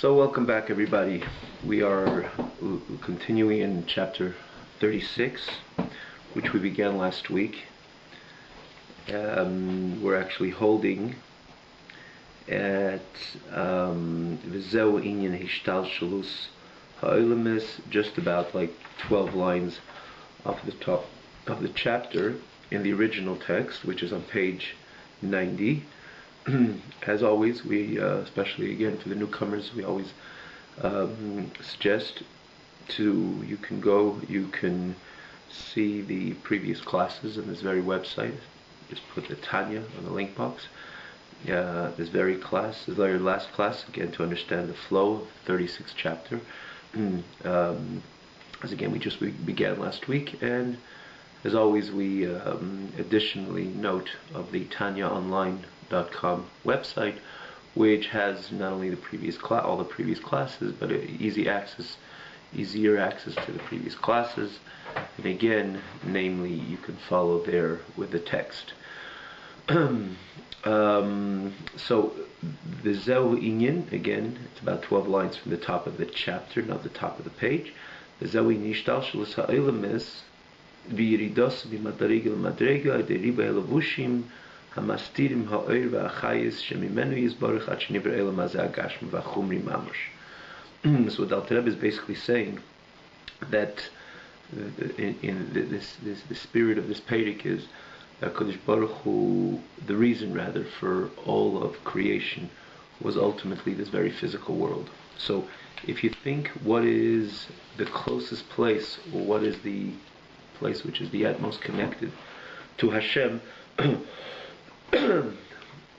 So welcome back, everybody. We are continuing in chapter 36, which we began last week. We're actually holding at V'zeu Inyan Hishtalshelus Ha'olamis, just about like 12 lines off the top of the chapter in the original text, which is on page 90. As always, we, especially again for the newcomers, we always suggest you can see the previous classes in this very website. Just put the Tanya on the link box. This very last class, again, to understand the flow of the 36th chapter. As again, we began last week, and as always, we additionally note of the TanyaOnline.com website, which has not only all the previous classes, but easier access to the previous classes. And again, namely, you can follow there with the text. So the Zeu Inyan, again, it's about 12 lines from the top of the chapter, not the top of the page. The Zeu Inyan Hishtalshelus Ha'olamis v'yiridos v'madrega l'madrega deriba elavushim hamastirim ha'oir v'achayis shemimenu yizbarach ad shenivra elam hazeh hagashmi v'achumri mamash. So what Alter Rebbe is basically saying that in the spirit of this Perek is that Kodesh Baruch Hu, the reason rather for all of creation was ultimately this very physical world. So if you think what is the closest place, or what is the place which is the utmost connected to Hashem,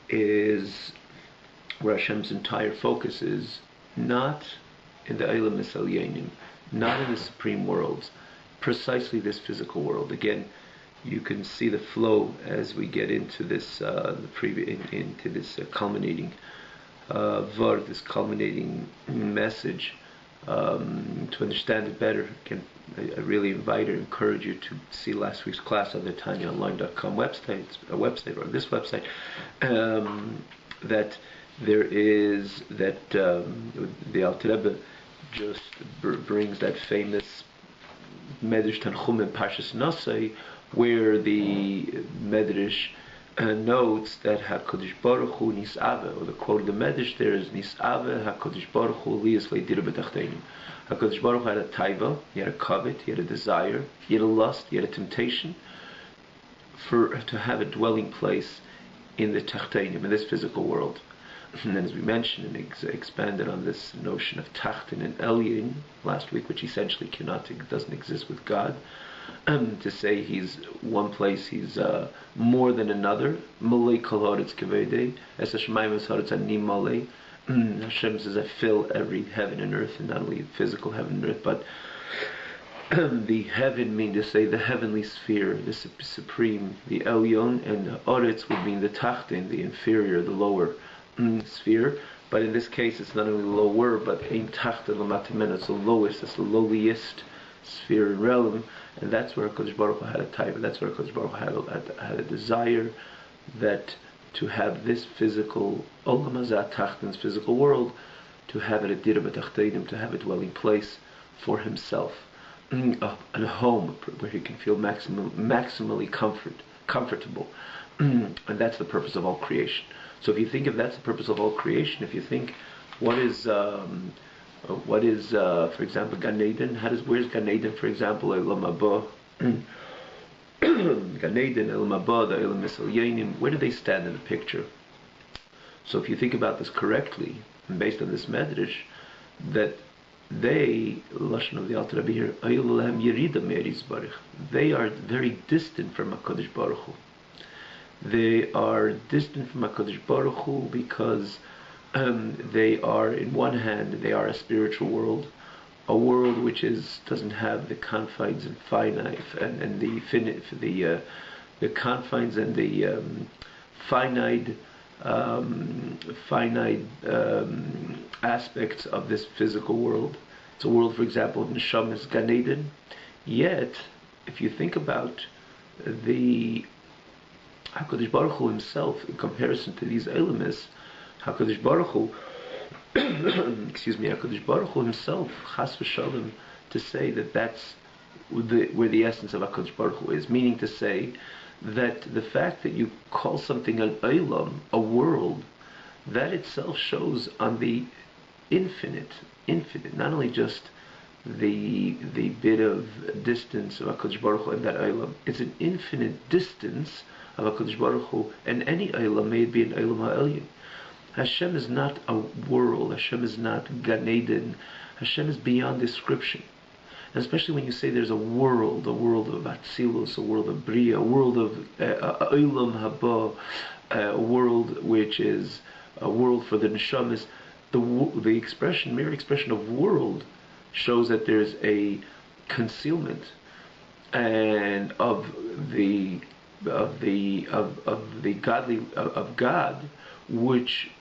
is where Hashem's entire focus is, not in the Eilamis Elyonim, not in the supreme worlds, precisely this physical world. Again, you can see the flow as we get into this culminating vard, this culminating message. To understand it better, again, I really invite or encourage you to see last week's class on the TanyaOnline.com website, or this website. That there is the Alter Rebbe just brings that famous Medrash Tanchum in Parshas Nosei, where the Medrash notes that HaKadosh Baruch Hu Nis'ave, or the quote of the Medrash there is Nis'ave HaKadosh Baruch Hu Liyas Le'dir B'Tachtenim. HaKadosh Baruch Hu had a taiva, he had a covet, he had a desire, he had a lust, he had a temptation to have a dwelling place in the Tachtenim, in this physical world. And then, as we mentioned and expanded on this notion of Tachtin and Elyon last week, which essentially doesn't exist with God, to say he's one place, he's more than another. Malei kol haaretz kavodei, es hashemayim haaretz ani malei. Hashem says, I fill every heaven and earth, and not only physical heaven and earth, but the heaven mean to say the heavenly sphere, the supreme, the Elyon, and the haaretz would mean the Tachtin, the inferior, the lower sphere. But in this case, it's not only lower, but ein tachta l'matimena, it's the lowest, it's the lowliest sphere and realm, and that's where Kodesh Baruch Hu had a type, and that's where Kodesh Baruch Hu had a desire that to have this physical Olam Hazeh Tachtin's physical world, to have it a Dir B'Tachtenim, to have a dwelling place for himself, a home where he can feel maximally comfortable, and that's the purpose of all creation. So if you think if that's the purpose of all creation, if you think what is for example, Gan Eden, where's Gan Eden, for example, Elam Haba, Gan Eden, Elam Haba, the Elam Elyonim, where do they stand in the picture? So if you think about this correctly, and based on this medrash, that they, Lashon of the Alter Rebbe here, they are very distant from HaKadosh Baruch Hu. They are distant from HaKadosh Baruch Hu because they are, in one hand, they are a spiritual world, a world which doesn't have the confines and finite and the confines and the finite aspects of this physical world. It's a world, for example, of Neshamas Gan Eden. Yet, if you think about the HaKadosh Baruch Hu himself in comparison to these elements, HaKadosh Baruch Hu excuse me, HaKadosh Baruch Hu himself, chas v'shalom, to say that that's where the essence of HaKadosh Baruch Hu is, meaning to say that the fact that you call something an olam, a world, that itself shows on the infinite, not only just the bit of distance of HaKadosh Baruch Hu and that olam, it's an infinite distance of HaKadosh Baruch Hu and any olam, may it be an olam ha'elyon. Hashem is not a world. Hashem is not Gan Eden. Hashem is beyond description. And especially when you say there's a world of Atzilus, a world of Bria, a world of Olam Haba, a world which is a world for the Neshamas, the expression, mere expression of world, shows that there's a concealment and of God, which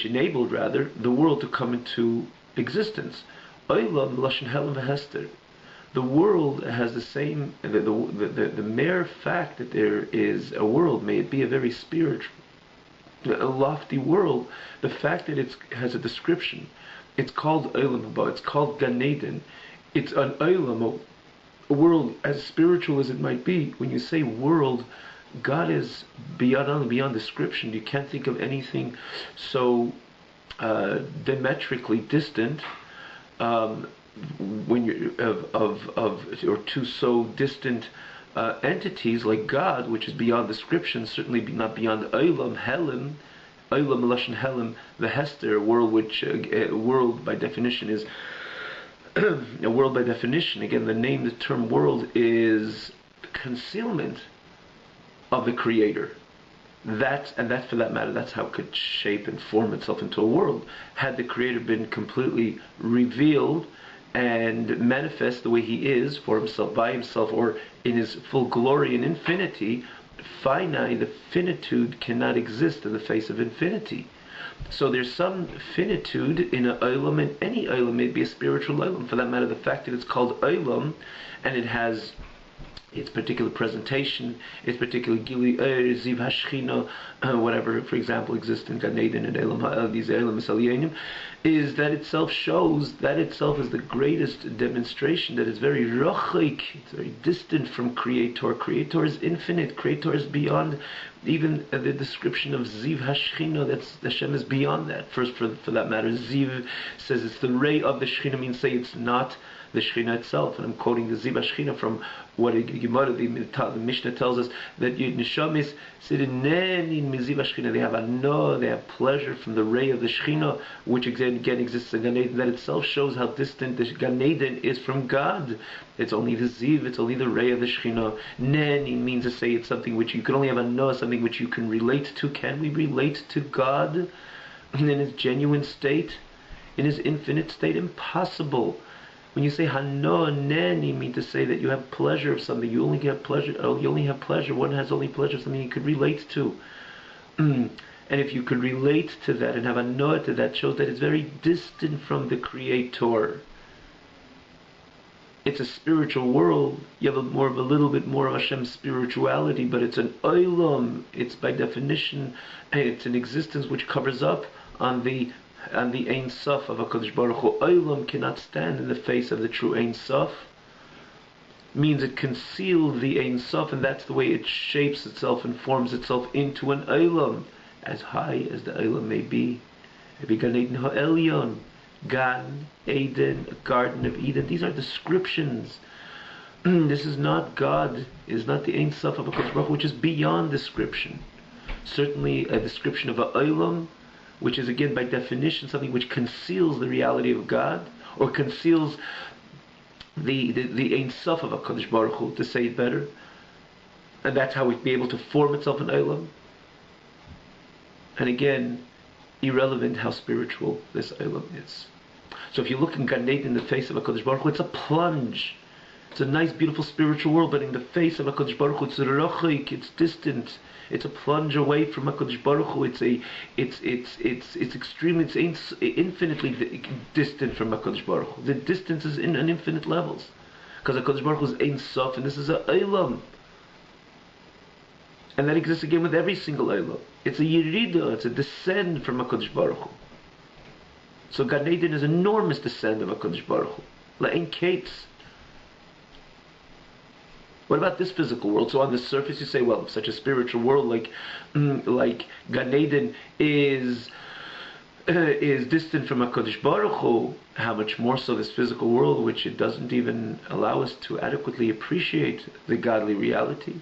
enabled rather the world to come into existence. Olam lashon helen v'hester. The world has the same. The mere fact that there is a world, may it be a very spiritual, a lofty world, the fact that it has a description, it's called Olam Haba, it's called Gan Eden, it's an Olam, a world as spiritual as it might be. When you say world, God is beyond description. You can't think of anything so diametrically distant when you or two so distant entities like God, which is beyond description, certainly not beyond Olam Helim, Olam Lashon Helim, the Hester world, which world by definition is a world by definition. Again, the term world is concealment of the Creator. That for that matter, that's how it could shape and form itself into a world. Had the Creator been completely revealed and manifest the way He is for Himself, by Himself, or in His full glory and infinity, the finitude cannot exist in the face of infinity. So there's some finitude in an olam, and any olam may be a spiritual olam. For that matter, the fact that it's called olam, and it has its particular presentation, its particular gili, ziv hashchina, whatever, for example, exists in Gan Eden and Elam Ha'el, these Elam Esalyenim, is that itself shows, that itself is the greatest demonstration that is very rochik, it's very distant from Creator. Creator is infinite, Creator is beyond even the description of ziv hashchina, that's Hashem is beyond that. First, for that matter, ziv says it's the ray of the Shechina, means say it's not the Shechina itself. And I'm quoting the Ziv HaShechina from what the Mishnah tells us, that Neshamis sit in Ziv HaShechina. They have ano, they have pleasure from the ray of the Shechina, which again exists in Gan Eden. That itself shows how distant the Gan Eden is from God. It's only the Ziv, it's only the ray of the Shechina. Neni means to say it's something which you can only have ano, something which you can relate to. Can we relate to God in His genuine state, in His infinite state? Impossible. When you say hano neni, mean to say that you have pleasure of something. You only have pleasure. One has only pleasure of something you could relate to. And if you could relate to that and have a no to that, shows that it's very distant from the Creator. It's a spiritual world. You have a little bit more of Hashem's spirituality, but it's an olam. It's by definition, it's an existence which covers up on the Ein Sof of HaKadosh Baruch Hu. Olam cannot stand in the face of the true Ein Sof. Means it conceals the Ein Sof, and that's the way it shapes itself and forms itself into an Olam, as high as the Olam may be. Maybe Gan Eden Ha'elyon, Gan Eden, a Garden of Eden. These are descriptions. This is not God, is not the Ein Sof of HaKadosh Baruch Hu, which is beyond description. Certainly a description of an Olam, which is again by definition something which conceals the reality of God, or conceals the Ein Sof of HaKadosh Baruch Hu, to say it better. And that's how it be able to form itself in Olam. And again, irrelevant how spiritual this Olam is. So if you look in Gan Eden in the face of HaKadosh Baruch Hu, it's a plunge. It's a nice, beautiful spiritual world, but in the face of HaKadosh Baruch Hu, it's rochik, it's distant. It's a plunge away from HaKadosh Baruch Hu. It's extreme. It's infinitely distant from HaKadosh Baruch Hu. The distance is in an infinite levels, because HaKadosh Baruch Hu is Ein Sof, and this is a Eilam. And that exists again with every single Eilam. It's a Yerida, it's a descent from HaKadosh Baruch Hu. So Gan Eden is an enormous descent of HaKadosh Baruch Hu. La'en kates. What about this physical world? So on the surface you say, well, if such a spiritual world like Gan Eden is distant from HaKadosh Baruch Hu, how much more so this physical world, which it doesn't even allow us to adequately appreciate the godly reality.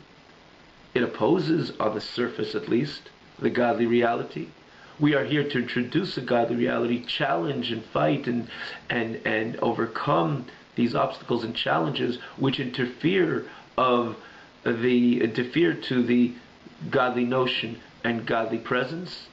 It opposes, on the surface at least, the godly reality. We are here to introduce a godly reality, challenge and fight and overcome these obstacles and challenges which interfere to the godly notion and godly presence.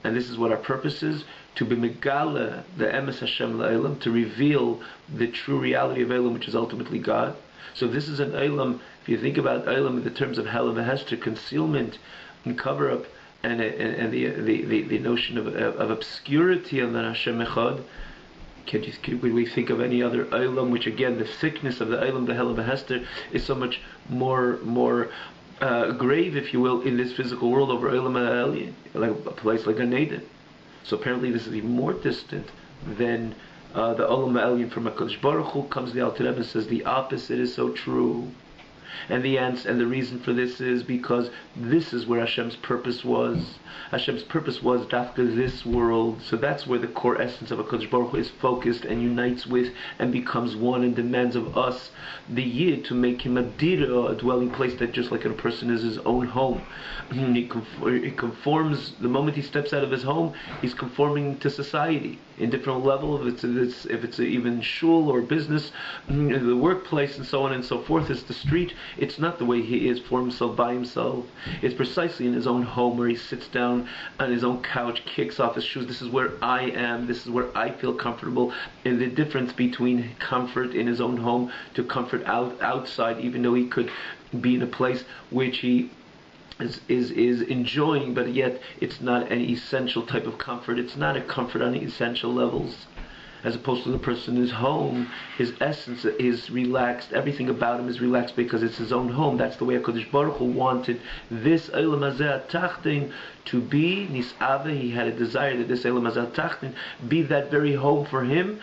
And this is what our purpose is, to be megala the emes Hashem la'elam, to reveal the true reality of Elam, which is ultimately God. So this is an Elam, if you think about Elam in the terms of Hela v'Hester, concealment and cover-up, and the notion of obscurity on the Hashem Echad. Could we think of any other Elam, which again, the thickness of the Elam, the Hela v'Hester, is so much more grave, if you will, in this physical world over Elam ha'Elyon, like a place like Gan Eden. So apparently this is even more distant than the Olam ha'Elyon from HaKadosh Baruch Hu. Comes the Alter Rebbe and says the opposite is so true. And the reason for this is because this is where Hashem's purpose was. Hashem's purpose was dafka this world. So that's where the core essence of HaKadosh Baruch Hu is focused and unites with and becomes one and demands of us, the Yid, to make him a dira, a dwelling place that just like a person is his own home. He conforms, the moment he steps out of his home, he's conforming to society in different level, if it's even shul or business, the workplace and so on and so forth. It's the street. It's not the way he is for himself by himself. It's precisely in his own home where he sits down on his own couch, kicks off his shoes. This is where I am. This is where I feel comfortable. And the difference between comfort in his own home to comfort outside, even though he could be in a place which he is enjoying, but yet it's not an essential type of comfort. It's not a comfort on essential levels. As opposed to the person who's home, his essence is relaxed. Everything about him is relaxed because it's his own home. That's the way HaKadosh Baruch Hu wanted this Eilam Hazeh Tachtin to be. Nis'ave, he had a desire that this Eilam Hazeh Tachtin be that very home for him.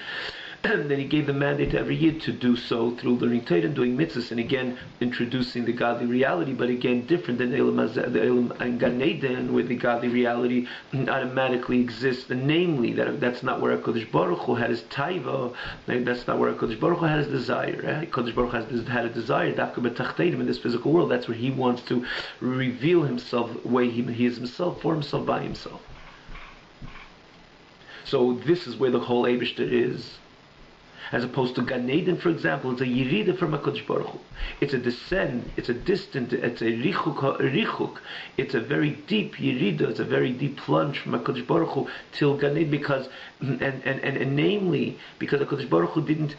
And then he gave the mandate to every Yid to do so through learning Torah and doing mitzvahs, and again introducing the godly reality, but again different than the Elam and Gan Eden, where the godly reality automatically exists. And namely, that's not where HaKadosh Baruch Hu had his taiva. That's not where HaKadosh Baruch Hu had his desire. HaKadosh Baruch Hu had a desire, dafka b'tachteinim, in this physical world. That's where he wants to reveal himself, the way he is himself, for himself, by himself. So this is where the whole Eibishter is. As opposed to Gan Eden, for example, it's a Yerida from HaKadosh Baruch Hu. It's a descent, it's a distant, it's a richuk. It's a very deep Yerida, it's a very deep plunge from HaKadosh Baruch Hu till Gan Eden, because, and namely, because HaKadosh Baruch Hu didn't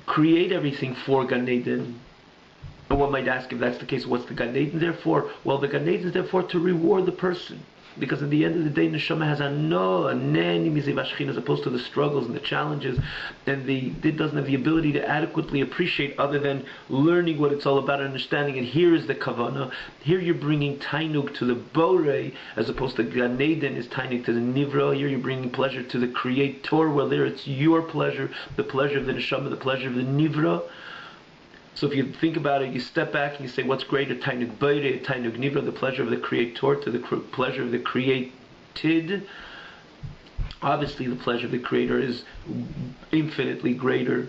create everything for Gan Eden. And one might ask, if that's the case, what's the Gan Eden there for? Well, the Gan Eden is there for to reward the person. Because at the end of the day, Neshama has a neni mizivashchin, as opposed to the struggles and the challenges, and it doesn't have the ability to adequately appreciate other than learning what it's all about, understanding. And here is the kavanah. Here you're bringing tainug to the borei, as opposed to Gan Eden is tainug to the nivra. Here you're bringing pleasure to the creator. Well, there it's your pleasure, the pleasure of the Neshama, the pleasure of the nivra. So if you think about it, you step back and you say, what's greater, Tainug Beire, Tainug Nivra, the pleasure of the Creator to the pleasure of the created? Obviously the pleasure of the Creator is infinitely greater.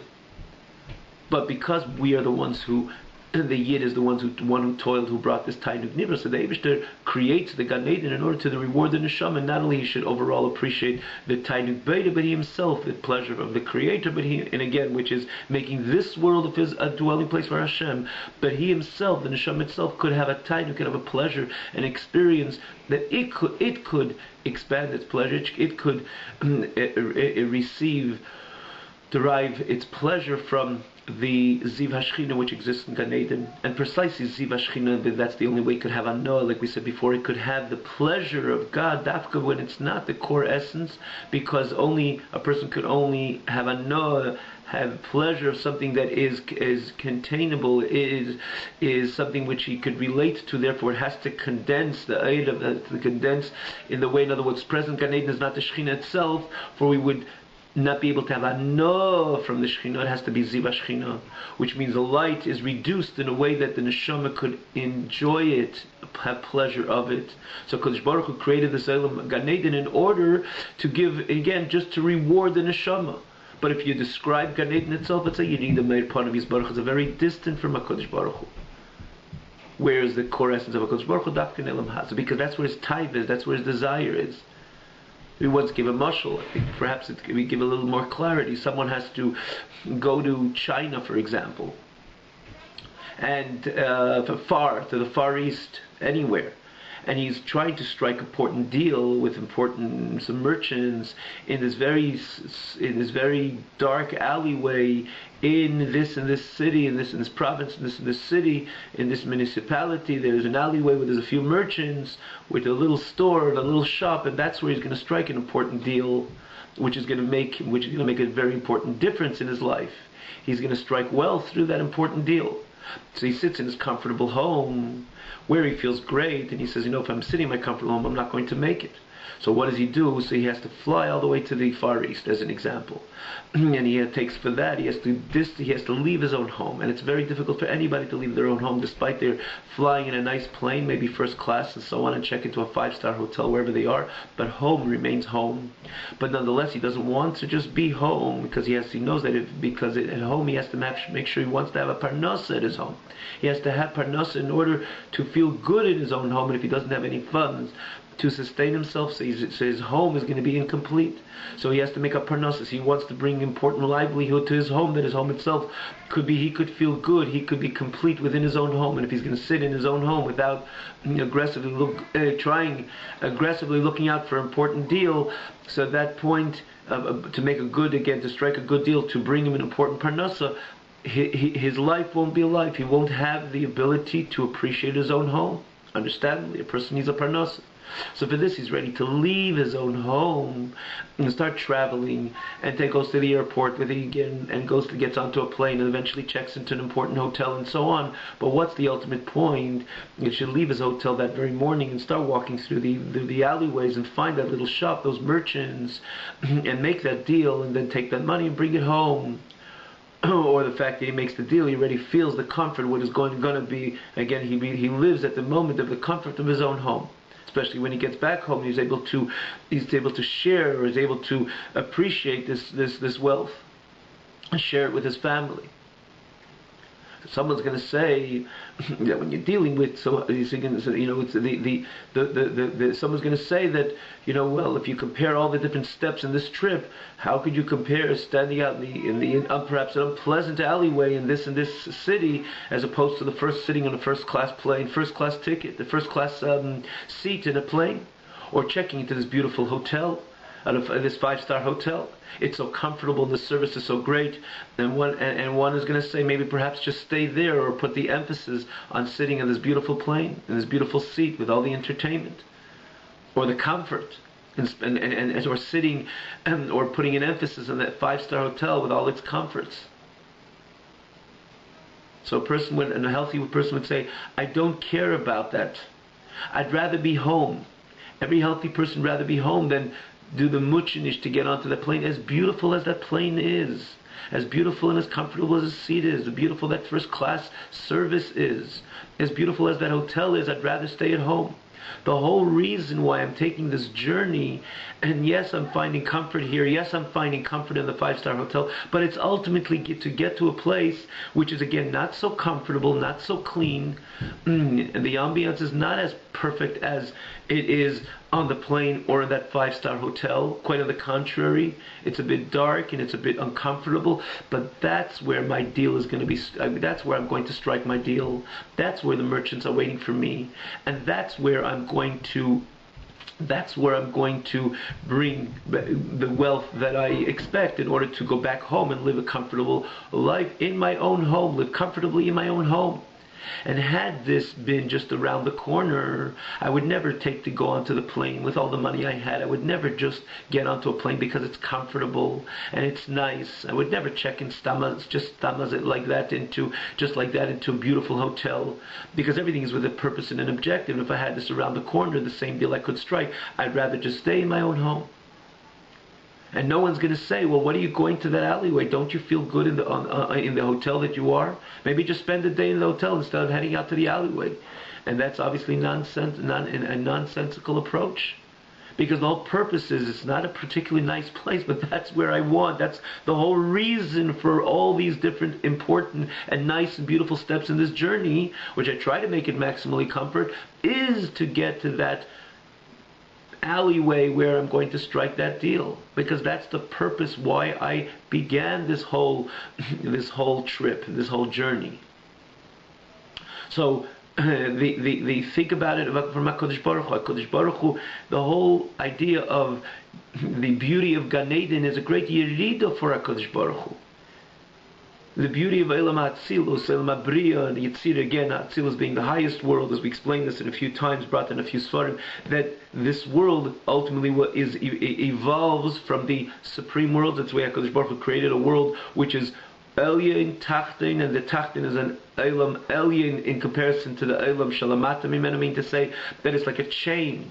But because we are the ones who, the Yid is the one who toiled, who brought this Tainug Nivra, so the Eibishter creates the Gan Eden in order to reward the Neshama. And not only he should overall appreciate the Tainug Beire, but he himself, the pleasure of the Creator, and again, which is making this world of his a dwelling place for Hashem. But he himself, the Neshama itself, could have a Tainug, could have a pleasure, an experience that it could expand its pleasure, it could derive its pleasure from the Ziv HaShechina which exists in Gan Eden, and precisely Ziv HaShechina, that's the only way it could have Anoah, like we said before, it could have the pleasure of God, dafka, when it's not the core essence, because only a person could only have Anoah, have pleasure of something that is containable, is something which he could relate to. Therefore, it has to condense the aid of the condense in the way. In other words, present Gan Eden is not the Shechina itself, for we would not be able to have a no from the Shekhinah. It has to be Ziv HaShekhinah, which means the light is reduced in a way that the neshama could enjoy it, have pleasure of it. So Kodesh Baruch Hu created this Olam Gan Eden in order to give, again, just to reward the neshama. But if you describe Gan Eden itself, let's say you need the Meir Panav Baruch Hu, it's very distant from HaKadosh Baruch Hu. Whereas the core essence of HaKadosh Baruch Hu, Dafkin Elam Haz, because that's where his taiv is, that's where his desire is. We once give a mashal. I think perhaps we give a little more clarity. Someone has to go to China, for example, and to the Far East, anywhere, and he's trying to strike an important deal with some merchants in this very dark alleyway in this city, in this province, in this city, in this municipality. There's an alleyway where there's a few merchants with a little store and a little shop, and that's where he's going to strike an important deal, which is going to make a very important difference in his life. He's going to strike wealth through that important deal. So he sits in his comfortable home where he feels great, and he says, if I'm sitting in my comfortable home, I'm not going to make it. So what does he do? So he has to fly all the way to the Far East, as an example, and he has to leave his own home, and it's very difficult for anybody to leave their own home, despite they're flying in a nice plane, maybe first class and so on, and check into a 5-star hotel wherever they are. But home remains home. But nonetheless, he doesn't want to just be home, because he knows that at home he has to make sure he wants to have a parnasa at his home. He has to have parnasa in order to feel good in his own home, and if he doesn't have any funds to sustain himself, so his home is going to be incomplete. So he has to make up parnassus. He wants to bring important livelihood to his home, that his home itself he could feel good, he could be complete within his own home. And if he's going to sit in his own home without aggressively looking out for an important deal, so at that point, to strike a good deal, to bring him an important parnassa, his life won't be a life. He won't have the ability to appreciate his own home. Understandably, a person needs a parnassa. So for this, he's ready to leave his own home and start traveling, and goes to the airport and gets onto a plane, and eventually checks into an important hotel and so on. But what's the ultimate point? He should leave his hotel that very morning and start walking through the alleyways and find that little shop, those merchants, and make that deal, and then take that money and bring it home. Or the fact that he makes the deal, he already feels the comfort, what is going to be. Again, he lives at the moment of the comfort of his own home. Especially when he gets back home, he's able to share, or is able to appreciate this wealth and share it with his family. Someone's going to say that when you're dealing with, someone's going to say that, well, if you compare all the different steps in this trip, how could you compare standing out in the perhaps an unpleasant alleyway in this city, as opposed to sitting on a first class ticket, the first class seat in a plane, or checking into this beautiful hotel, out of this 5-star hotel. It's so comfortable, and the service is so great, and one is going to say, maybe perhaps just stay there, or put the emphasis on sitting in this beautiful plane, in this beautiful seat with all the entertainment, or the comfort, or sitting, or putting an emphasis on that 5-star hotel with all its comforts. So a healthy person would say, I don't care about that. I'd rather be home. Every healthy person would rather be home than do the muchinish to get onto the plane. As beautiful as that plane is, as beautiful and as comfortable as the seat is, as beautiful that first class service is, as beautiful as that hotel is, I'd rather stay at home. The whole reason why I'm taking this journey, and yes, I'm finding comfort here, yes, I'm finding comfort in the 5-star hotel, but it's ultimately to get to a place which is, again, not so comfortable, not so clean, and the ambiance is not as perfect as it is on the plane or in that 5-star hotel. Quite on the contrary, it's a bit dark and it's a bit uncomfortable, but that's where my deal is going to be. That's where I'm going to strike my deal. That's where the merchants are waiting for me, and that's where I'm going to That's where I'm going to bring the wealth that I expect in order to go back home and live a comfortable life in my own home, live comfortably in my own home. And had this been just around the corner, I would never take to go onto the plane with all the money I had. I would never just get onto a plane because it's comfortable and it's nice. I would never check in stamas, just stamas it like that into, just like that into a beautiful hotel, because everything is with a purpose and an objective. If I had this around the corner, the same deal I could strike. I'd rather just stay in my own home. And no one's going to say, well, what are you going to that alleyway? Don't you feel good in the hotel that you are? Maybe just spend the day in the hotel instead of heading out to the alleyway. And that's obviously a nonsensical approach. Because the whole purpose is, it's not a particularly nice place, but that's where I want. That's the whole reason for all these different important and nice and beautiful steps in this journey, which I try to make it maximally comfort, is to get to that alleyway where I'm going to strike that deal, because that's the purpose why I began this whole trip, this whole journey. So the think about it from HaKadosh Baruch Hu, the whole idea of the beauty of Gan Eden is a great yerida for HaKadosh Baruch Hu. The beauty of Eilam HaAtzilus, Eilam HaBriya, and Yitzir, again, Atzilus being the highest world, as we explained this in a few times, brought in a few Sfarim, that this world ultimately evolves from the supreme world. That's why HaKadosh Baruch Hu created a world which is Elyon, Tachtin, and the Tachtin is an Eilam Elyon in comparison to the Eilam Shalamata, meaning to say that it's like a chain.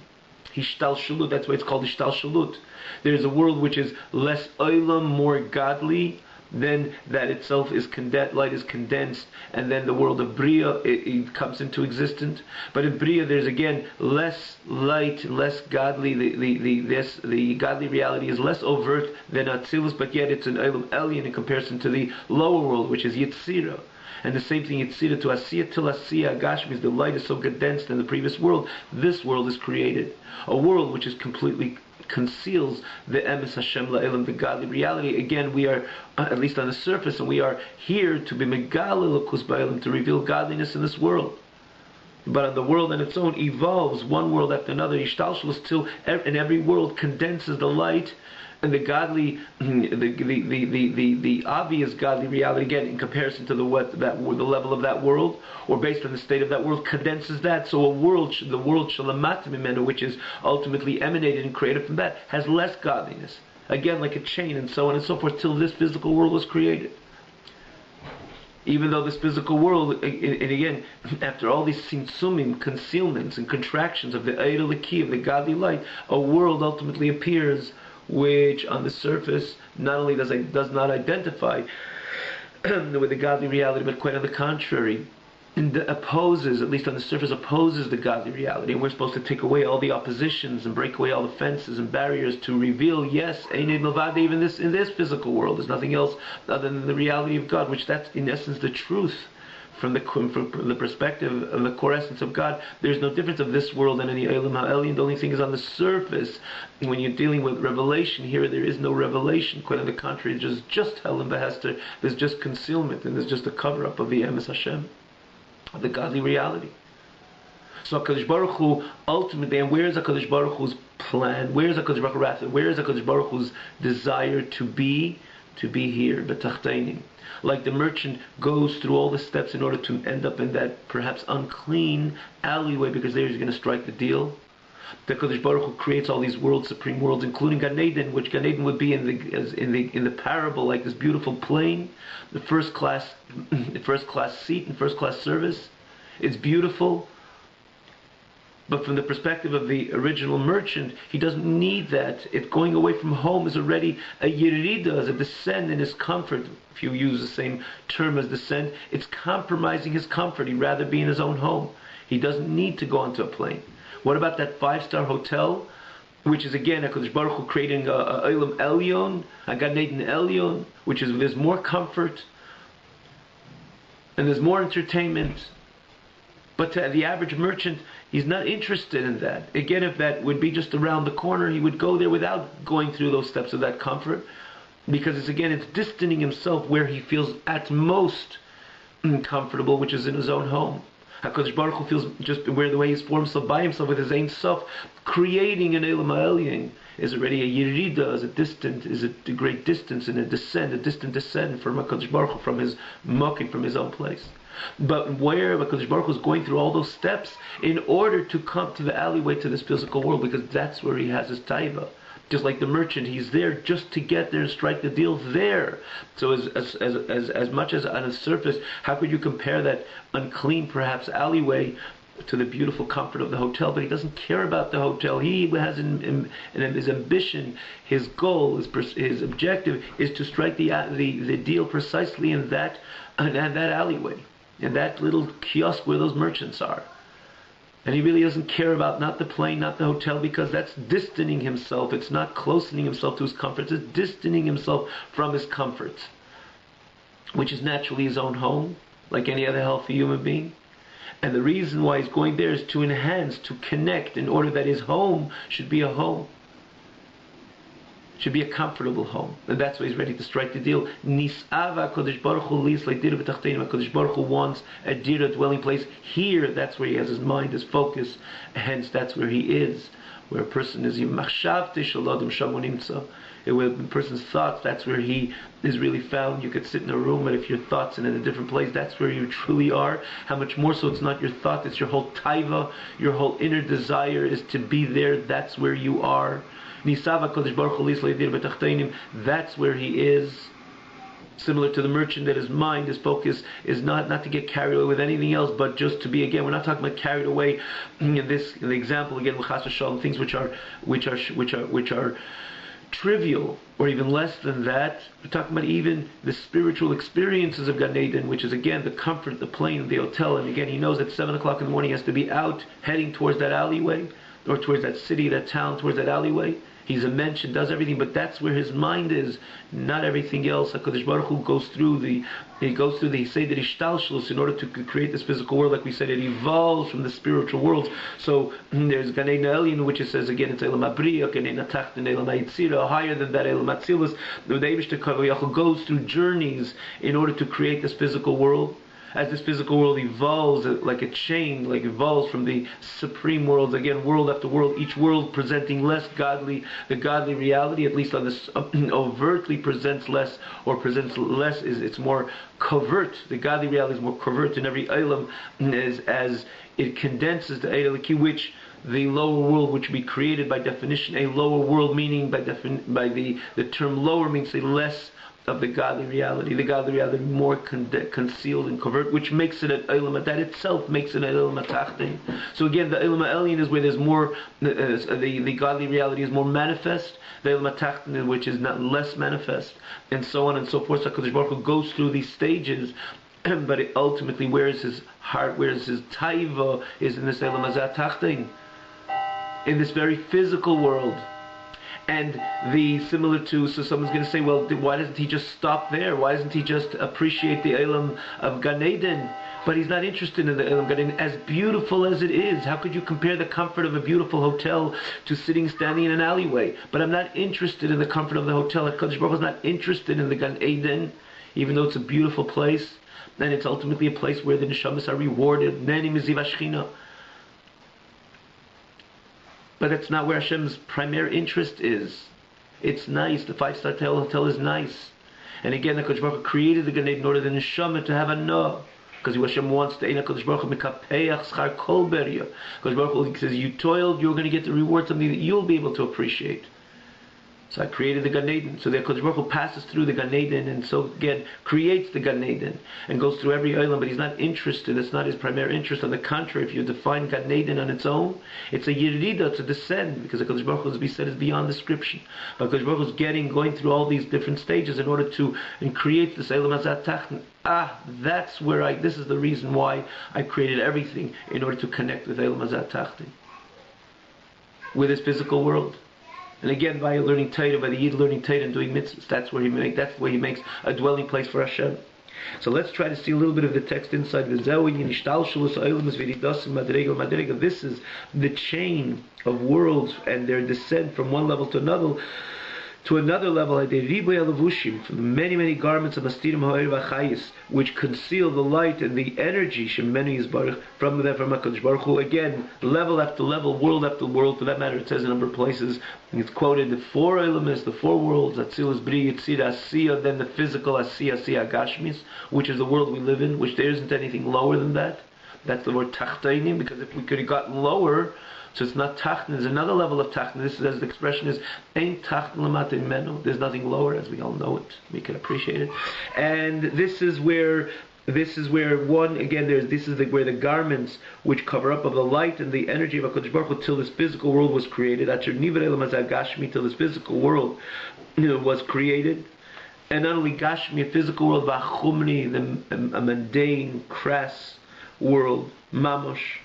Hishtal Shalut, that's why it's called Hishtal Shalut. There's a world which is less Eilam, more godly, then that itself is light is condensed, and then the world of Bria it comes into existence. But in Bria there's again less light, less godly. The godly reality is less overt than Atzilus, but yet it's an Eilam Elyon in comparison to the lower world, which is Yitzira. And the same thing, Yitzira to Asiya till Asiya, Gashmis, the light is so condensed in the previous world. This world is created, a world which is completely conceals the emes Hashem la'elam, the godly reality. Again, we are at least on the surface, and we are here to be megale l'kus ba'elam, to reveal godliness in this world. But the world on its own evolves, one world after another, yishtalshalus, till in every world condenses the light and the godly, the obvious godly reality, again in comparison to the level of that world, or based on the state of that world, condenses that. So the world shalamat mimenu, which is ultimately emanated and created from that, has less godliness. Again, like a chain, and so on and so forth, till this physical world was created. Even though this physical world, and again, after all these sinsumim, concealments and contractions of the Eireliki, of the godly light, a world ultimately appears which on the surface not only does not identify with the godly reality, but quite on the contrary, and opposes, at least on the surface, opposes the godly reality. And we're supposed to take away all the oppositions and break away all the fences and barriers to reveal, yes, Einid Milvade, even in this physical world, there's nothing else other than the reality of God, which that's in essence the truth. From the perspective of the core essence of God, there's no difference of this world and any Eilam HaElyon. The only thing is on the surface. When you're dealing with revelation here, there is no revelation. Quite on the contrary, there's just Hel and Behester. There's just concealment, and there's just a cover-up of the emes Hashem, of the godly reality. So HaKadosh Baruch Hu ultimately, and where is HaKadosh Baruch Hu's plan? Where is HaKadosh Baruch Hu? Where is HaKadosh Baruch Hu's desire to be? To be here, b'tachteinim. Like the merchant goes through all the steps in order to end up in that perhaps unclean alleyway, because there he's going to strike the deal. The Kadosh Baruch Hu creates all these worlds, supreme worlds, including Gan Eden, which Gan Eden would be in the parable, like this beautiful plane, the first class seat and first class service. It's beautiful. But from the perspective of the original merchant, he doesn't need that. If going away from home is already a yirida, as a descent in his comfort, if you use the same term as descent, it's compromising his comfort. He'd rather be in his own home. He doesn't need to go onto a plane. What about that 5-star hotel, which is again HaKadosh Baruch Hu creating a Eilam Elyon, a Gan Eden Elyon, which is there's more comfort and there's more entertainment. But to the average merchant, he's not interested in that. Again, if that would be just around the corner, he would go there without going through those steps of that comfort, because it's distancing himself where he feels at most comfortable, which is in his own home. HaKadosh Baruch Hu feels just where the way He's formed himself by Himself with His Ein Sof, creating an Eilam Ha'elyon is already a Yerida, is a great distance and a distant descent from HaKadosh Baruch Hu, from His Mokim, from His own place. But where HaKadosh Baruch Hu is going through all those steps in order to come to the alleyway to this physical world, because that's where He has His taiva. Just like the merchant, he's there just to get there and strike the deal there. So as much as on the surface, how could you compare that unclean, perhaps, alleyway to the beautiful comfort of the hotel? But he doesn't care about the hotel. He has his ambition, his goal, his objective is to strike the deal precisely in that alleyway, in that little kiosk where those merchants are. And he really doesn't care about not the plane, not the hotel, because that's distancing himself. It's not closening himself to his comforts. It's distancing himself from his comforts, which is naturally his own home, like any other healthy human being. And the reason why he's going there is to enhance, to connect, in order that his home should be a home. Should be a comfortable home. And that's why he's ready to strike the deal. Nis'ava Kodesh Baruch Hu lis le'dira b'tachtenim. Kodesh Baruch Hu wants a dira, dwelling place. Here, that's where he has his mind, his focus. Hence, that's where he is. Where a person is, where a person's thoughts, that's where he is really found. You could sit in a room, but if your thoughts are in a different place, that's where you truly are. How much more so it's not your thought, it's your whole taiva, your whole inner desire is to be there. That's where you are. Nisava Kodesh Baruch Hu lis le'dira b'tachtenim. That's where he is. Similar to the merchant, that his mind, his focus is not to get carried away with anything else, but just to be, again, we're not talking about carried away in the example again with Chas v'Shalom, things which are trivial or even less than that. We're talking about even the spiritual experiences of Gan Eden, which is again the comfort, the plane, the hotel. And again, he knows at 7 o'clock in the morning he has to be out heading towards that alleyway, or towards that city, that town, towards that alleyway. He's a mensch and does everything, but that's where his mind is, not everything else. HaKadosh Baruch Hu goes through the Seder Ishtalshlus in order to create this physical world. Like we said, it evolves from the spiritual worlds. So there's Gan Eden Elyon, which it says again, it's Elam Abriya, Gan Eden Tachten, Elam Yitzira, higher than that, Elam Atzilus. The Eibishter Kavayachal goes through journeys in order to create this physical world. As this physical world evolves like a chain, like evolves from the supreme worlds, again, world after world, each world presenting less godly, the godly reality, at least on this overtly presents less, or presents less, it's more covert. The godly reality is more covert in every Eilam, as it condenses the Eid Eliki, which the lower world, which we created by definition, a lower world, meaning by the term lower means a less of the godly reality. The godly reality more concealed and covert, which makes it an Eilam, that itself makes it an Eilam Tachten. So again, the Eilam Elyon is where there's more, the godly reality is more manifest. The Eilam Tachten, which is not less manifest, and so on and so forth. So HaKadosh Baruch Hu goes through these stages, but ultimately, where is his heart, where is his taiva, is in this Eilam Tachten, in this very physical world. And similar to, so someone's going to say, well, why doesn't he just stop there? Why doesn't he just appreciate the Eilam of Gan Eden? But he's not interested in the Eilam Gan Eden, as beautiful as it is. How could you compare the comfort of a beautiful hotel to standing in an alleyway? But I'm not interested in the comfort of the hotel. HaKadosh Baruch Hu is not interested in the Gan Eden, even though it's a beautiful place. And it's ultimately a place where the neshamas are rewarded. Neni miziv hashchina. But that's not where Hashem's primary interest is. It's nice. The 5-star hotel is nice. And again, the Kodesh Baruch Hu created the Gan Eden in order the neshama to have a no. Because Hashem wants to, Kodesh Baruch Hu mekapeach schar kol beria. Kodesh Baruch Hu says, you toiled, you're going to get the reward, something that you'll be able to appreciate. So I created the Gan Eden. So the Kodesh Baruch Hu passes through the Gan Eden, and so again creates the Gan Eden and goes through every Eilam, but he's not interested. It's not his primary interest. On the contrary, if you define Gan Eden on its own, it's a Yerida, to descend, because the Kodesh Baruch Hu, as we said, is beyond description. But Kodesh Baruch Hu is going through all these different stages in order to create this Eilam Hazat Tachten. That's where this is the reason why I created everything, in order to connect with Eilam Hazat Tachten, with his physical world. And again, by learning Torah, by the Yid learning Torah and doing mitzvahs, that's where he makes a dwelling place for Hashem. So let's try to see a little bit of the text inside. This is the chain of worlds and their descent from one level to another. to another level, from the many, many garments of Astirim Ha'ir V'Chayis, which conceal the light and the energy from HaKadosh Baruch Hu. Again, level after level, world after world. For that matter, it says in a number of places, and it's quoted, the four elements, the four worlds, Atzilus, Bri, Yitzir, Asiya, then the physical Asiya Gashmis, which is the world we live in, which there isn't anything lower than that. That's the word Tachtainim, because if we could have gotten lower, so it's not Tachten, there's another level of Tachten. This is, as the expression is, Ein Tachten Lamata Menu. There's nothing lower, as we all know it. We can appreciate it. And this is where one, again, where the garments which cover up of the light and the energy of HaKadosh Baruch Hu till this physical world was created, till this physical world was created. And not only Gashmi, a physical world, V'achumni, a mundane, crass world, Mamosh.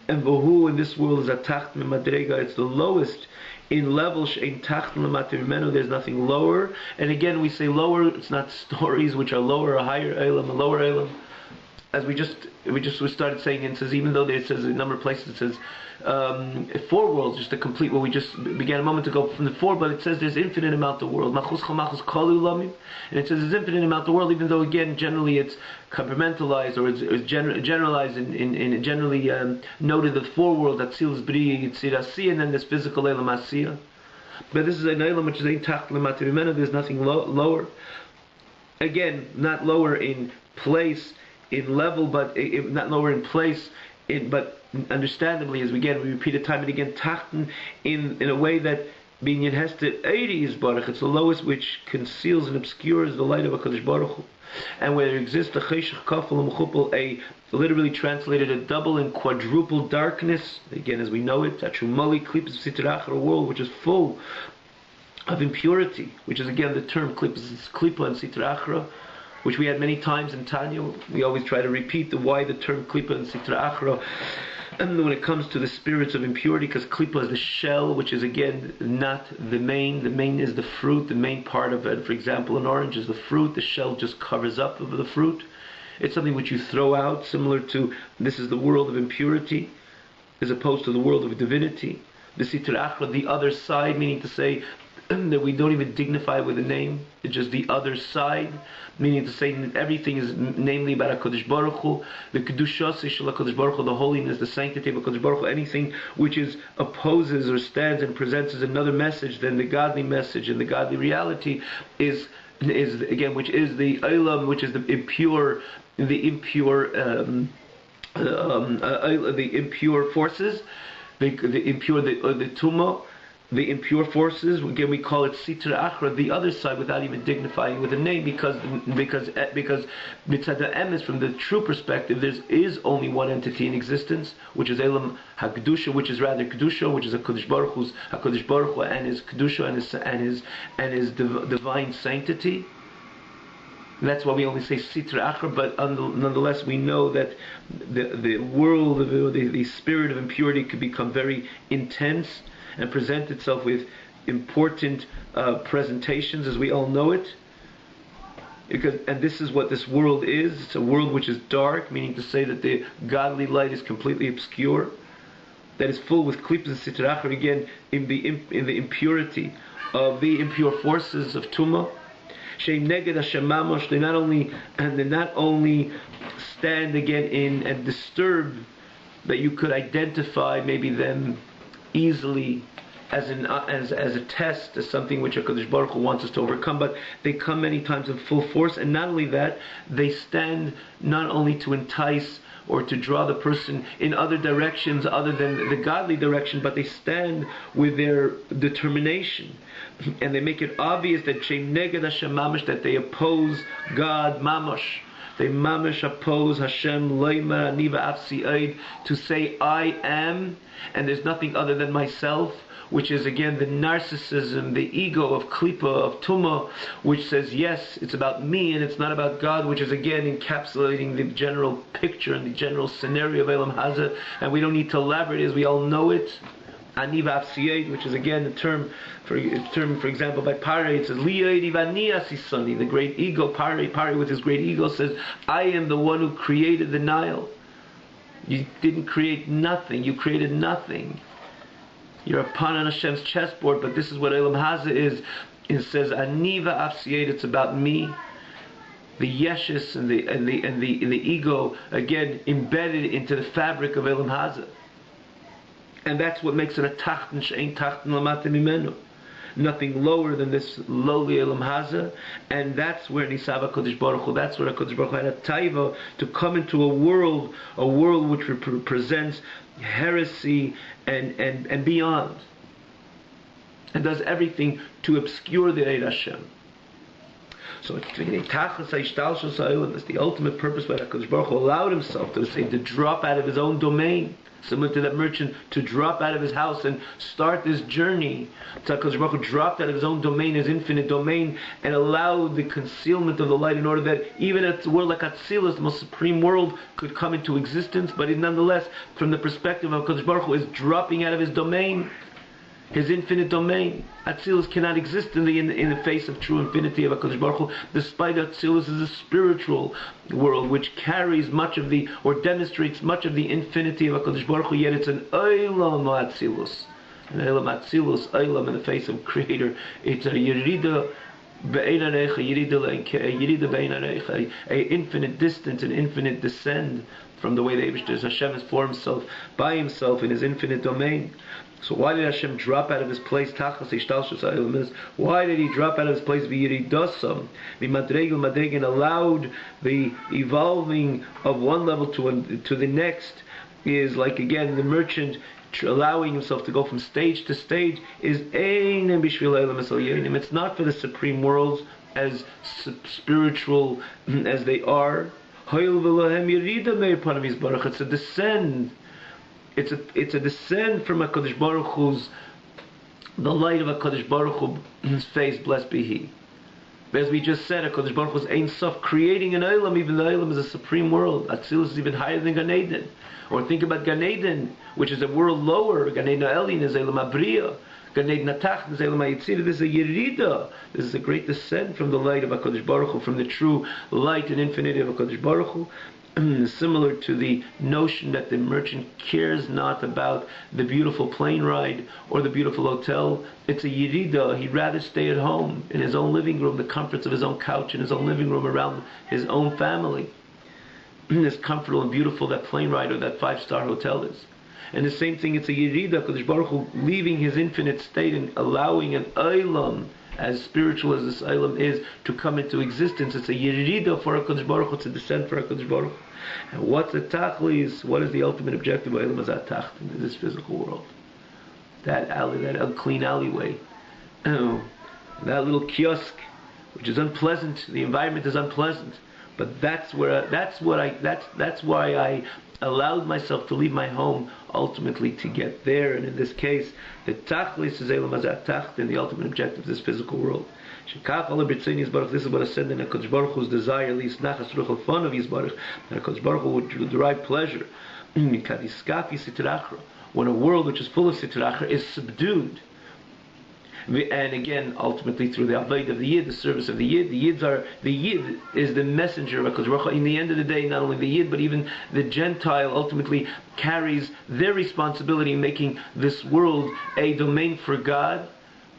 And Vahu in this world is a Tacht Madrega, it's the lowest in level, Shein Tacht Lamatu, there's nothing lower. And again, we say lower, it's not stories which are lower, a higher Elam, a lower Elam. As we started saying, it says, even though it says a number of places, it says four worlds, just to complete what we just began a moment ago from the four, but it says there's infinite amount of world. And it says there's infinite amount of world, even though again generally it's compartmentalized or it's generalized in generally noted the four world, Atzilus, Bri, Yitzir, Asiya, and then there's physical Elam Asiya. But this is an Elam which is Ein Tacht Lamatu Mimenu, there's nothing lower. Again, not lower in place, in level, but not lower in place, but understandably, as we repeat it time and again, Tachten in a way that Binyan Hester 80 is Baruch, it's the lowest which conceals and obscures the light of HaKadosh Baruch Hu. And where there exists a Cheshach Kafel Mechupel, a literally translated a double and quadruple darkness, again as we know it, Achumali Klipas Sitrach, a world which is full of impurity, which is again the term Klipa and Sitrachra, which we had many times in Tanya. We always try to repeat why the term Klipa and Sitra Achra, and when it comes to the spirits of impurity, because Klipa is the shell, which is again not the main. The main is the fruit. The main part of it, for example, an orange is the fruit. The shell just covers up of the fruit. It's something which you throw out, similar to this is the world of impurity, as opposed to the world of divinity. The Sitra Achra, the other side, meaning to say that we don't even dignify with a name. It's just the other side, meaning to say that everything is namely about HaKadosh Baruch Hu, the Kedushas Shel HaKadosh Baruch Hu, the holiness, the sanctity of HaKadosh Baruch Hu. Anything which opposes or stands and presents as another message than the godly message and the godly reality is again, which is the Olam, which is the impure forces, the impure Tumah, the impure forces. Again, we call it Sitra Achra, the other side, without even dignifying with a name, because Mitzad Emes, from the true perspective, there is only one entity in existence, which is Elam HaKedusha, which is rather Kedusha, which is HaKadosh Baruch Hu and his Kedusha and his divine sanctity. That's why we only say Sitra Achra, but nonetheless we know that the world of the spirit of impurity could become very intense and present itself with important presentations, as we all know it. And this is what this world is. It's a world which is dark, meaning to say that the godly light is completely obscure, that is full with klipas and sitra achra, again in the impurity of the impure forces of Tumah. Shein neged Hashem mamosh, they not only stand again in and disturb, that you could identify maybe them easily as a test, as something which HaKadosh Baruch Hu wants us to overcome, but they come many times in full force, and not only that, they stand not only to entice or to draw the person in other directions other than the godly direction, but they stand with their determination, and they make it obvious that Shein neged Hashem mamash, that they oppose God mamash. They mamash oppose Hashem loimer aniva afsi oid, to say I am, and there's nothing other than myself, which is again the narcissism, the ego of klipa, of tumah, which says yes, it's about me and it's not about God, which is again encapsulating the general picture and the general scenario of Elam Hazeh, and we don't need to elaborate, as we all know it. Aniva afsiyed, which is again a term, for example, by Pare, it says Liyodi v'ani asisani, the great ego. Pare with his great ego says, I am the one who created the Nile. You didn't create nothing, you created nothing. You're a pawn on Hashem's chessboard, but this is what Olam Haza is. It says, Aniva Afsiyed, it's about me. The yeshus and the ego, again, embedded into the fabric of Olam Haza. And that's what makes it a tachten she'ein tachten lamata mimenu. Nothing lower than this lowly Olam Haza, and that's where Nisava Kodesh Baruch Hu, that's where Kodesh Baruch Hu had a taiva to come into a world which represents heresy and beyond, and does everything to obscure the Eid Hashem. So it's the ultimate purpose why HaKadosh Baruch Hu allowed himself to drop out of his own domain, similar to that merchant, to drop out of his house and start this journey. So HaKadosh Baruch Hu dropped out of his own domain, his infinite domain, and allowed the concealment of the light in order that even a world like Atzilus, the most supreme world, could come into existence. But it nonetheless, from the perspective of HaKadosh Baruch Hu, is dropping out of his domain, his infinite domain. Atzilus cannot exist in the face of true infinity of HaKadosh Baruch Hu, despite Atzilus is a spiritual world which carries much of the, or demonstrates much of the infinity of HaKadosh Baruch Hu, yet it's an Olam Atzilus. An Olam Atzilus, Olam in the face of Creator. It's a Yerida a infinite distance, an infinite descent from the way the Eibishter Hashem has formed himself by himself in his infinite domain. So why did Hashem drop out of his place? Why did he drop out of his place? And allowed the evolving of one level to the next. Is like, again, the merchant allowing himself to go from stage to stage is it's not for the supreme worlds as spiritual as they are. It's a descend. It's a descend from HaKadosh Baruch Hu's, the light of HaKadosh Baruch Hu's face, blessed be He. As we just said, HaKadosh Baruch Hu is Ein Sof, creating an Olam. Even the Olam is a supreme world. Atzilus is even higher than Gan Eden. Or think about Gan Eden, which is a world lower. Gan Eden Elin is Elam Abriya. Gan Eden Atach is Elam Yitzira. This is a Yerida. This is a great descent from the light of HaKadosh Baruch Hu, from the true light and infinity of HaKadosh Baruch Hu. Similar to the notion that the merchant cares not about the beautiful plane ride or the beautiful hotel. It's a Yerida. He'd rather stay at home in his own living room, the comforts of his own couch in his own living room around his own family. As comfortable and beautiful that plane ride or that 5-star hotel is. And the same thing, it's a Yerida, Kodesh Baruch Hu leaving his infinite state and allowing an Olam, as spiritual as this Olam is, to come into existence. It's a Yerida for HaKadosh Baruch Hu, it's a descent for HaKadosh Baruch Hu. And what's the Tachlis? What is the ultimate objective of Olam Hazat in this physical world? That alley, that unclean alleyway, that little kiosk, which is unpleasant. The environment is unpleasant. But that's why I allowed myself to leave my home ultimately to get there. And in this case, the Tachlis is Olam Hazat Tacht, and the ultimate objective of this physical world. This is what I said in HaKadosh Baruch Hu's desire, at least nachas ruch al fun of Yisbarach, that HaKadosh Baruch Hu would derive pleasure. When a world which is full of Sitra Achra is subdued, and again, ultimately through the avodah of the Yid, the service of the Yid. The Yid is the messenger of HaKadosh Baruch Hu. In the end of the day, not only the Yid, but even the Gentile ultimately carries their responsibility in making this world a domain for God,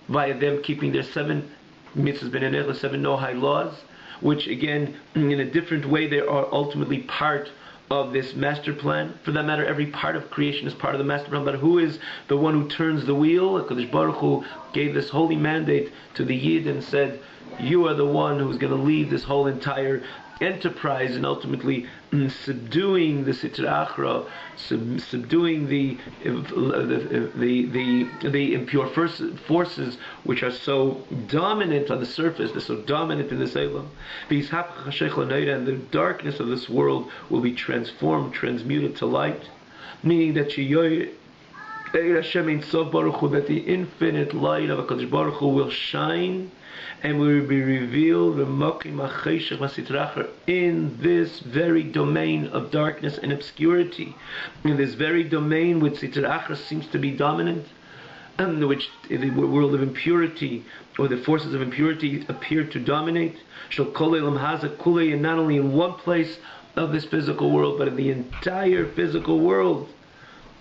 via them keeping their 7 mitzvahs b'nei 7 Nohai laws, which again, in a different way, they are ultimately part of this master plan. For that matter, every part of creation is part of the master plan. But who is the one who turns the wheel? HaKadosh Baruch Hu gave this holy mandate to the Yid and said, you are the one who's going to lead this whole entire enterprise, and ultimately subduing the Sitra Achra, subduing the impure forces which are so dominant on the surface, they're so dominant in this Olam. And the darkness of this world will be transformed, transmuted to light, meaning that that the infinite light of HaKadosh Baruch Hu will shine and will be revealed in this very domain of darkness and obscurity, in this very domain which Sitra Achra seems to be dominant, and which the world of impurity or the forces of impurity appear to dominate. And not only in one place of this physical world, but in the entire physical world.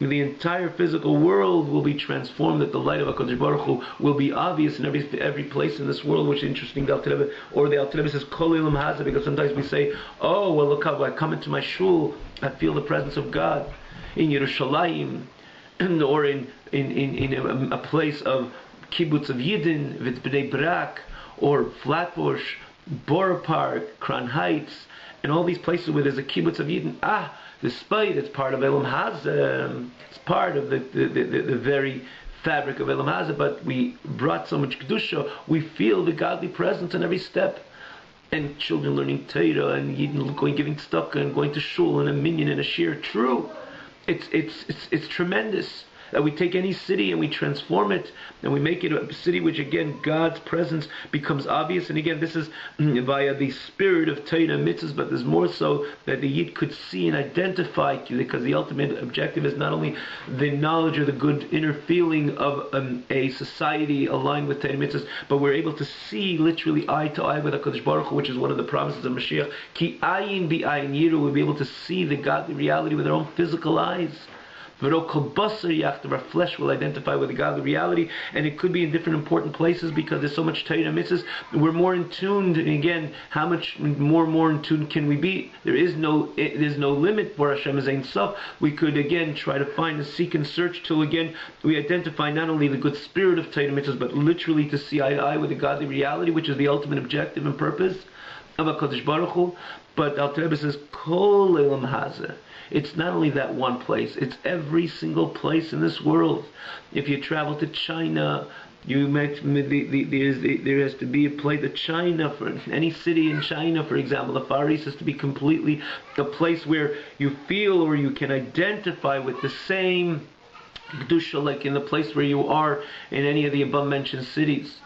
the entire physical world will be transformed, that the light of HaKadosh Baruch Hu will be obvious in every place in this world, which is interesting. The Alter Rebbe, or the Alter Rebbe says, Kol Ilam Hazeh, because sometimes we say, oh, well, look how I come into my shul, I feel the presence of God. In Yerushalayim, or in a place of kibbutz of Yidden, with Bnei Brak, or Flatbush, Borough Park, Crown Heights, and all these places where there's a kibbutz of Yidden. Despite it's part of Elam Hazeh, it's part of the very fabric of Elam Hazeh, but we brought so much kedusha, we feel the godly presence in every step. And children learning Torah, and Yidden going giving tzedakah, and going to shul, and a minyan, and a shir. True, it's tremendous that we take any city and we transform it, and we make it a city which, again, God's presence becomes obvious. And again, this is via the spirit of Torah and mitzvahs, but there's more so that the Yid could see and identify, because the ultimate objective is not only the knowledge or the good inner feeling of a society aligned with Torah and mitzvahs, but we're able to see literally eye to eye with HaKadosh Baruch Hu, which is one of the promises of Mashiach. Ki ayin bi ayin yiru, we'll be able to see the godly reality with our own physical eyes. Our flesh will identify with the godly reality, and it could be in different important places because there's so much Torah and mitzvahs. We're more in tune, and again, how much more in tune can we be? There's no limit for Hashem as Ein Sof. We could again try to find and seek and search till again we identify not only the good spirit of Torah and mitzvahs, but literally to see eye to eye with the godly reality, which is the ultimate objective and purpose of HaKadosh Baruch Hu. But Alter Rebbe says, Kol Elam Hazeh. It's not only that one place, it's every single place in this world. If you travel to China, there has to be a place to China, for any city in China, for example, the Far East has to be completely the place where you feel or you can identify with the same Kedusha, like in the place where you are in any of the above mentioned cities.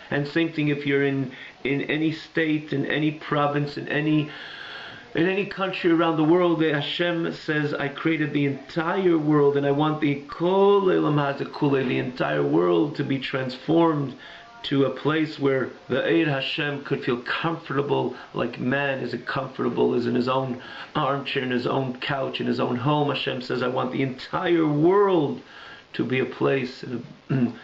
And same thing if you're in any state, in any province, in any country around the world. Hashem says, I created the entire world, and I want the Kol Elam Hazeh Kulei, the entire world, to be transformed to a place where the Eid Hashem could feel comfortable, like man is comfortable, is in his own armchair, in his own couch, in his own home. Hashem says, I want the entire world to be a place,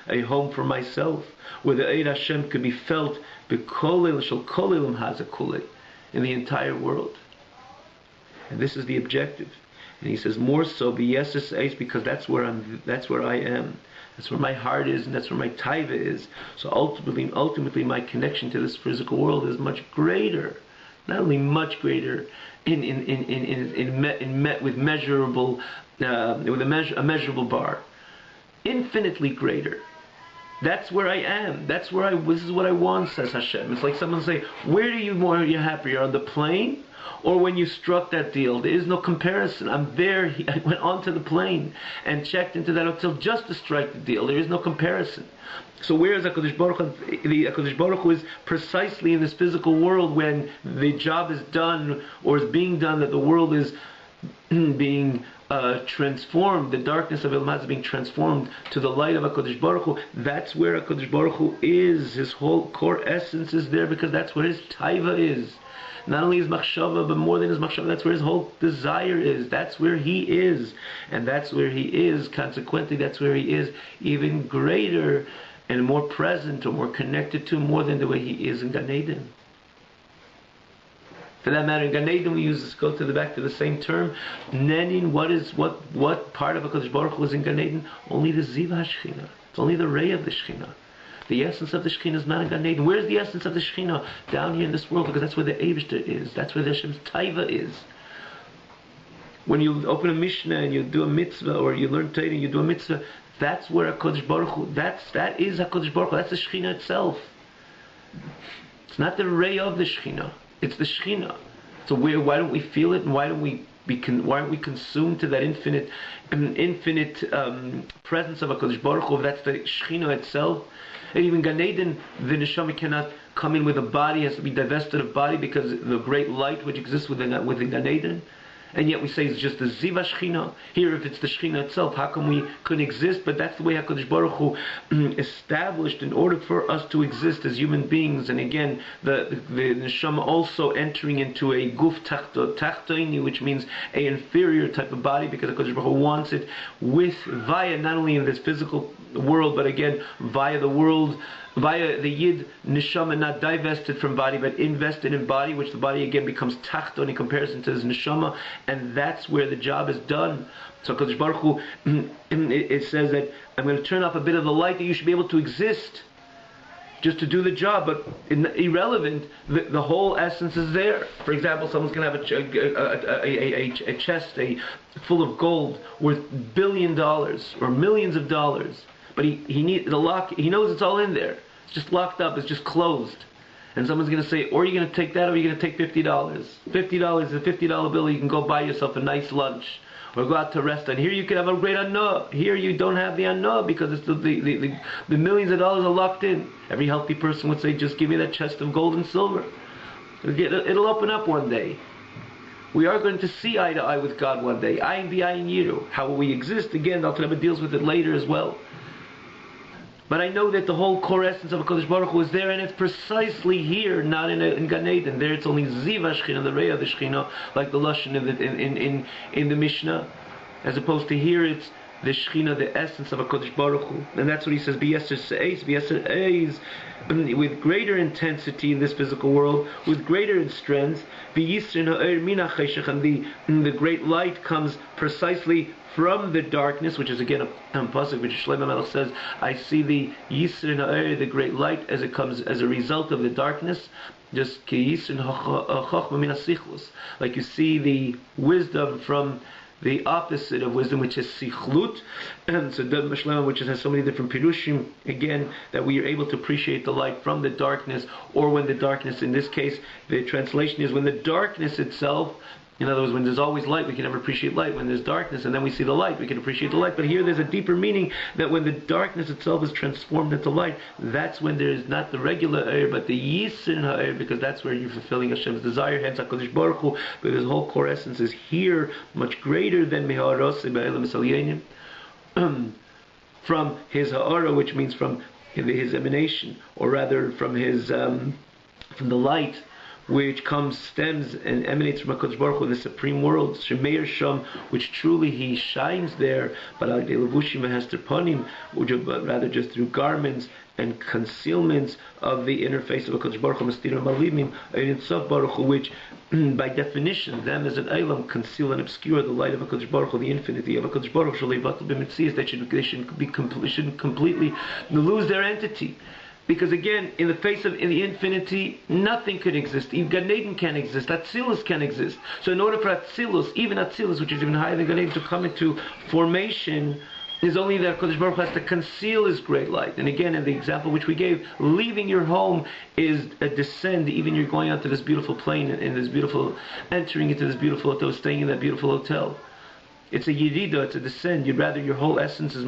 a home for myself, where the Eid Hashem could be felt Kol Elam Hazeh Kulei, in the entire world. And this is the objective. And he says, more so, because that's where I am. That's where my heart is, and that's where my taiva is. So ultimately, my connection to this physical world is much greater. Not only much greater with measurable, with a measurable bar, infinitely greater. That's where I am. This is what I want, says Hashem. It's like someone say, where do you more you're happier, on the plane or when you struck that deal? There is no comparison. I'm there. I went onto the plane and checked into that hotel just to strike the deal. There is no comparison. So where is HaKadosh Baruch Hu? The HaKadosh Baruch Hu is precisely in this physical world when the job is done or is being done, that the world is being transformed, the darkness of Elam Hazeh being transformed to the light of HaKadosh Baruch Hu. That's where HaKadosh Baruch Hu is. His whole core essence is there, because that's where his taiva is. Not only his machshava, but more than his machshava, that's where his whole desire is. That's where he is. And that's where he is. Consequently, that's where he is even greater and more present, or more connected to, more than the way he is in Gan Eden. For that matter, in Gan Eden, we use this, go to back to the same term. Nenin, what part of HaKadosh Baruch Hu is in Gan Eden? Only the Ziv HaShechina. It's only the ray of the Shechina. The essence of the Shechina is not in Gan Eden. Where's the essence of the Shechina? Down here in this world, because that's where the Eivishter is. That's where the Hashem's Taiva is. When you open a Mishnah and you do a mitzvah, or you learn Torah and you do a mitzvah, that's where HaKadosh Baruch Hu, that is HaKadosh Baruch Hu. That's the Shechina itself. It's not the ray of the Shechina. It's the Shechina. So why don't we feel it, and why aren't we consumed to that infinite presence of HaKadosh Baruch Hu? That's the Shechina itself. And even Gan Eden, the neshama cannot come in with a body; has to be divested of body, because the great light which exists within Gan Eden. And yet we say it's just the Ziva Shechina. Here, if it's the Shechina itself, how come we couldn't exist? But that's the way HaKadosh Baruch Hu established in order for us to exist as human beings. And again, the Neshama also entering into a Guf Tachtoini, which means an inferior type of body, because HaKadosh Baruch Hu wants it via not only in this physical world, but again, via the world, via the Yid Neshama, not divested from body, but invested in body, which the body again becomes Tachton in comparison to his Neshama, and that's where the job is done. So Kadosh Baruch Hu, it says that I'm going to turn off a bit of the light that you should be able to exist, just to do the job, but irrelevant, the whole essence is there. For example, someone's going to have a chest full of gold worth $1 billion or millions of dollars, but he needs the lock. He knows it's all in there. It's just locked up. It's just closed. And someone's going to say, or you're going to take that, or you're going to take $50. $50 is a $50 bill. You can go buy yourself a nice lunch, or go out to a restaurant. Here you can have a great anah. Here you don't have the anah because it's the millions of dollars are locked in. Every healthy person would say, just give me that chest of gold and silver. It'll open up one day. We are going to see eye to eye with God one day. Ayin b'ayin yiru. How will we exist? Again, the Alter Rebbe deals with it later as well. But I know that the whole core essence of HaKadosh Baruch Hu is there, and it's precisely here, not in Gan Eden. There it's only Ziva Shechina, the Rei of the Shechina, like the Lashon in the Mishnah. As opposed to here, it's the Shechina, the essence of HaKadosh Baruch Hu. And that's what he says, B'yeser Se'ez, with greater intensity in this physical world, with greater strength, B'yisrin ha'er mina cheshech, and the great light comes precisely from the darkness, which is again a pasuk which Shlomo Melech says, I see the Yisrin ha'er, the great light, as it comes as a result of the darkness. Just ki Yisrin ha'chochma min ha'sichlus, like you see the wisdom from the opposite of wisdom, which is sichlut. And so the Shlomo, which has so many different pirushim, again, that we are able to appreciate the light from the darkness, or when the darkness, in this case, the translation is when the darkness itself. In other words, when there's always light, we can never appreciate light. When there's darkness, and then we see the light, we can appreciate the light. But here there's a deeper meaning, that when the darkness itself is transformed into light, that's when there is not the regular air, but the Yisrin ha'er, because that's where you're fulfilling Hashem's desire. Hence HaKadosh Baruch Hu, but his whole core essence is here, much greater than Meharos Ba'elam Misalyenim, from his ha'ara, which means from his emanation, or rather from his from the light, which stems and emanates from HaKadosh Baruch Hu, the supreme world, Shemeir Sham, which truly he shines there, but levushim v'hester panim, rather just through garments and concealments of the inner face of HaKadosh Baruch Hu, Mestirim Malimim, Ein Sof Baruch Hu, which by definition, them as an Eilam conceal and obscure the light of HaKadosh Baruch Hu, the infinity of HaKadosh Baruch Hu, Shalivatul b'mitzias, they shouldn't completely lose their entity. Because again, in the face of in the infinity, nothing could exist. Even Gan Eden can't exist. Atzilus can't exist. So in order for Atzilus, even Atzilus, which is even higher than Gan Eden, to come into formation, is only that HaKadosh Baruch Hu has to conceal his great light. And again, in the example which we gave, leaving your home is a descent. Even you're going onto this beautiful plane, and this beautiful, entering into this beautiful hotel, staying in that beautiful hotel. It's a yirida, it's a descent. You'd rather your whole essence is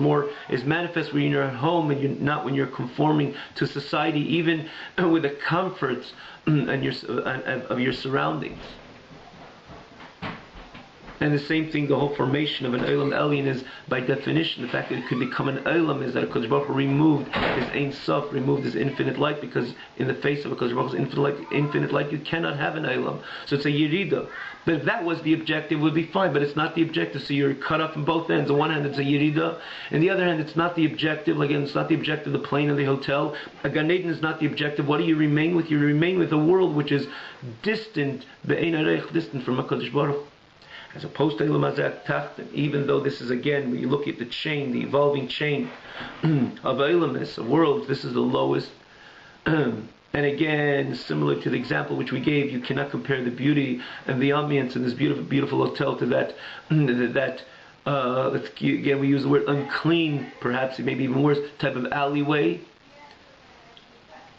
manifest when you're at home, and you're not when you're conforming to society, even with the comforts of your surroundings. And the same thing, the whole formation of an Olam Elyon is, by definition, the fact that it could become an Olam is that HaKadosh Baruch Hu removed his Ein Sof, removed his infinite light, because in the face of HaKadosh Baruch Hu's infinite light, you cannot have an Olam. So it's a Yerida. But if that was the objective, it would be fine, but it's not the objective, so you're cut off from both ends. On one hand, it's a Yerida, and the other hand, it's not the objective. Again, it's not the objective of the plane or the hotel. A Gan Eden is not the objective. What do you remain with? You remain with a world which is distant, distant from HaKadosh Baruch Hu. As opposed to Eilam Hazeh Tachton, even though this is, again, when you look at the chain, the evolving chain of Eilamness, of worlds, this is the lowest. And again, similar to the example which we gave, you cannot compare the beauty and the ambience in this beautiful, beautiful hotel to that, again, we use the word unclean, perhaps, maybe even worse, type of alleyway.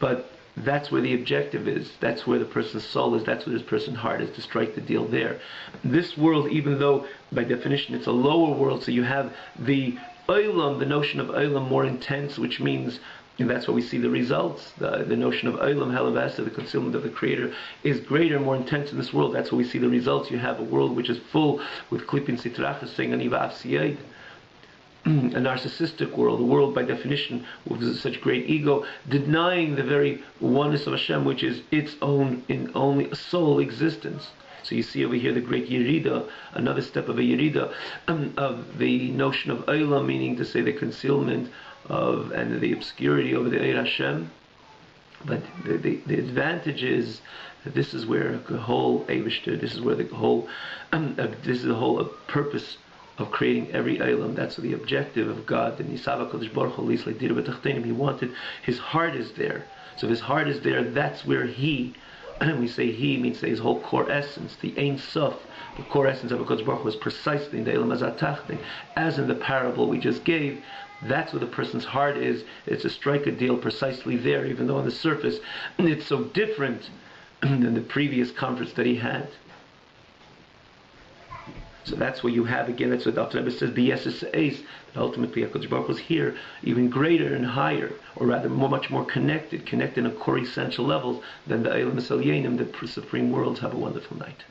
But that's where the objective is. That's where the person's soul is. That's where this person's heart is, to strike the deal there. This world, even though by definition it's a lower world, so you have the Olam, the notion of Olam, more intense, which means And that's why we see the results. The notion of Olam Halavasa, the concealment of the Creator, is greater, more intense in this world. That's why we see the results. You have a world which is full with Klipin Sitrachas saying Aniva Afsiyed. A narcissistic world, a world by definition with such great ego, denying the very oneness of Hashem, which is its own, in only sole existence. So you see over here the great Yerida, another step of a Yerida, of the notion of Olam, meaning to say the concealment of and the obscurity over the Eir Hashem. But the advantage is that this is where the whole Eivishter, this is where the whole this is the whole purpose of creating every Eilam. That's the objective of God. And Yisava Kodesh Baruch Hu, he wanted, his heart is there. So if his heart is there, that's where he, and we say he means his whole core essence, the Ein Sof, the core essence of HaKadosh Baruch Hu is precisely in the Eilam Hazatachtin, as in the parable we just gave. That's where the person's heart is. It's a strike a deal precisely there, even though on the surface it's so different than the previous conference that he had. So that's what you have again. That's what Dr. Rebbe says. B'yeses that ultimately HaKadosh Baruch Hu was here, even greater and higher, or rather much more connected on core essential levels than the Eilam Esel Yenim, the supreme worlds. Have a wonderful night.